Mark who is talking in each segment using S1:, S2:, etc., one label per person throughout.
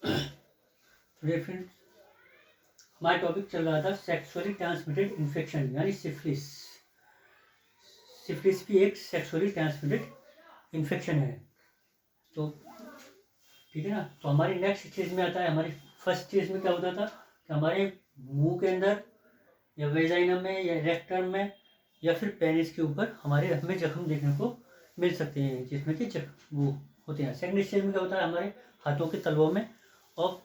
S1: Friends, हमारा topic चल रहा था सेक्सुअली ट्रांसमिटेड इन्फेक्शन यानी सिफिलिस। सिफिलिस भी एक सेक्सुअली ट्रांसमिटेड इन्फेक्शन है। तो ठीक है ना। तो हमारी नेक्स्ट स्टेज में आता है, हमारी फर्स्ट स्टेज में क्या होता था कि हमारे मुंह के अंदर या वेजाइना में या रेक्टम में या फिर पेनिस के ऊपर हमें जख्म देखने को मिल सकते हैं, जिसमें कि वो होते हैं। सेकंड स्टेज में क्या होता है, हमारे हाथों के तलवों में और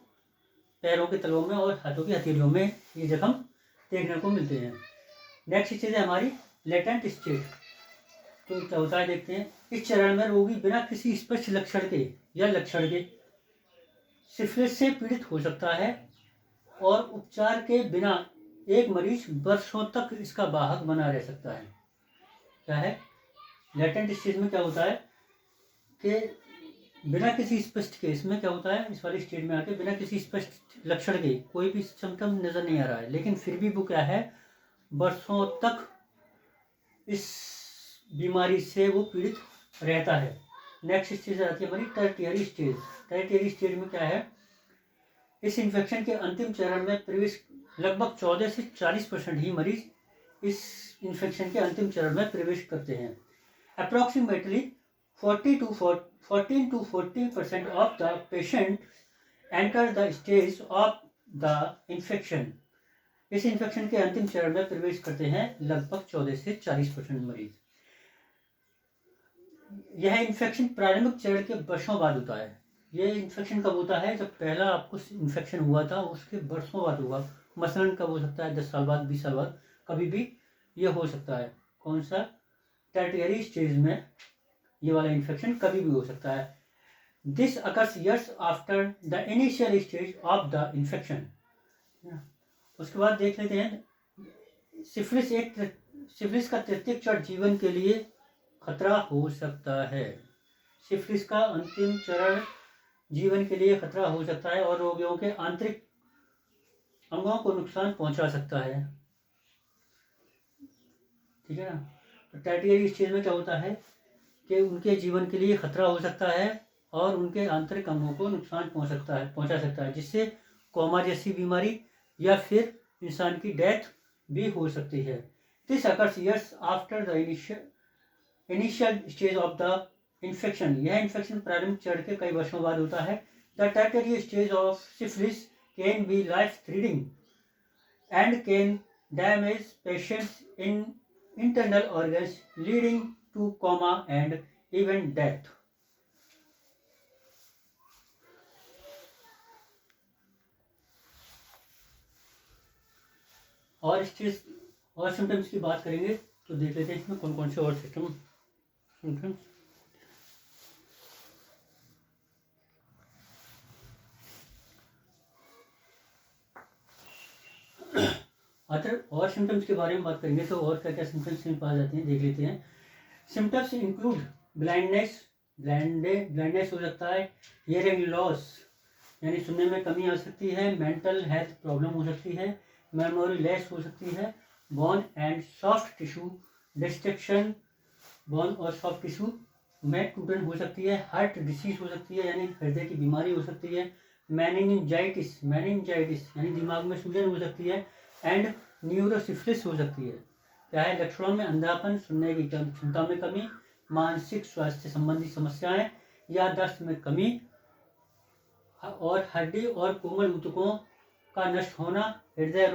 S1: पैरों के तलवों में और हाथों की हथेलियों में ये जख्म देखने को मिलते हैं। नेक्स्ट स्टेज है हमारी लेटेंट स्टेज। तो क्या होता है देखते हैं। इस चरण में रोगी बिना किसी स्पष्ट लक्षण के या लक्षण के सिफिलिस से पीड़ित हो सकता है और उपचार के बिना एक मरीज वर्षों तक इसका वाहक बना रह सकता है। क्या है लेटेंट स्टेज में क्या होता है कि बिना किसी स्पष्ट के, इसमें क्या होता है इस वाली स्टेज में आके बिना किसी स्पष्ट लक्षण के कोई भी सिम्टम नजर नहीं आ रहा है, लेकिन फिर भी वो क्या है वर्षों तक इस बीमारी से वो पीड़ित रहता है। नेक्स्ट स्टेज आती है हमारी टर्टियरी स्टेज। टर्टियरी स्टेज में क्या है, इस इन्फेक्शन के अंतिम चरण में प्रवेश लगभग 14 से 40% ही मरीज इस इन्फेक्शन के अंतिम चरण में प्रवेश करते हैं। Approximately 14 to 40% of the patient enter the stage of the infection। इस इन्फेक्शन के अंतिम चरण में प्रवेश करते हैं लगभग 14 से 40% मरीज। यह इन्फेक्शन प्रारंभिक चरण के वर्षों बाद होता है। यह इन्फेक्शन कब होता है, जब पहला आपको इन्फेक्शन हुआ था उसके वर्षों बाद होगा। मसलन कब हो सकता है 10 साल बाद, 20 साल बाद, कभी भी ये हो सकता है। कौन सा टर्टियरी स्टेज में ये वाला इन्फेक्शन कभी भी हो सकता है। This occurs years after the initial stage of the infection. उसके बाद देख लेते हैं सिफिलिस का तृतीयक चरण जीवन के लिए खतरा हो सकता है। सिफिलिस का अंतिम चरण जीवन के लिए खतरा हो सकता है और रोगियों के आंतरिक अंगों को नुकसान पहुंचा सकता है। ठीक है ना। तो टर्टियरी स्टेज में क्या होता है कि उनके जीवन के लिए खतरा हो सकता है और उनके आंतरिक अंगों को नुकसान पहुंचा सकता है, जिससे कोमा जैसी बीमारी या फिर इंसान की डेथ भी हो सकती है। This occurs years after the initial stage of the infection. यह इन्फेक्शन प्रारंभिक चरण के कई वर्षों बाद होता है। The tertiary stage of syphilis can be life threatening and can damage patients in internal organs leading to coma and even death। और स्टेज और सिम्टम्स की बात करेंगे तो देख लेते हैं इसमें कौन कौन से और सिम्टम्स। अगर और सिम्टम्स के बारे में बात करेंगे तो और क्या क्या सिम्टम्स पाए जाते हैं देख लेते हैं। सिम्टम्स इंक्लूड ब्लाइंडनेस हो सकता है, हियरिंग लॉस यानी सुनने में कमी आ सकती है, मेंटल हेल्थ प्रॉब्लम हो सकती है, मेमोरी लेस हो सकती है, bone and soft tissue destruction, bone और सॉफ्ट टिश्यू में टूटन हो सकती है, हार्ट डिसीज हो सकती है यानी हृदय की बीमारी हो सकती है, मेनिंजाइटिस यानी दिमाग में सूजन हो सकती है, एंड न्यूरोसिफिलिस हो सकती है। क्या है लक्षणों में अंधापन, सुनने की क्षमता में कमी, मानसिक स्वास्थ्य संबंधी समस्याएं, याददाश्त में कमी और हड्डी और कोमल ऊतकों का नष्ट होना, हृदय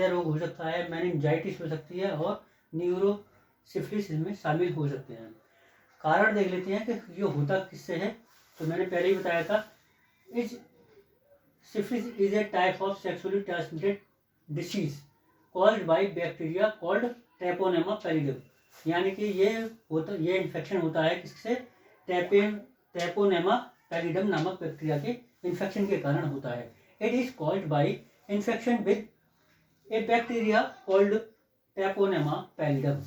S1: रोग हो सकता है, मेनिंजाइटिस हो सकती है और न्यूरोसिफिलिस इसमें शामिल हो सकते हैं। कारण देख लेते हैं कि ये होता किससे है। तो मैंने पहले ही बताया था syphilis is a type of sexually transmitted disease called by bacteria called Treponema pallidum. यानी कि ये इन्फेक्शन होता है किससे, ट्रेपोनेमा पैलिडम नामक बैक्टीरिया के इन्फेक्शन के कारण होता है। It is called by infection with A bacteria called Treponema pallidum.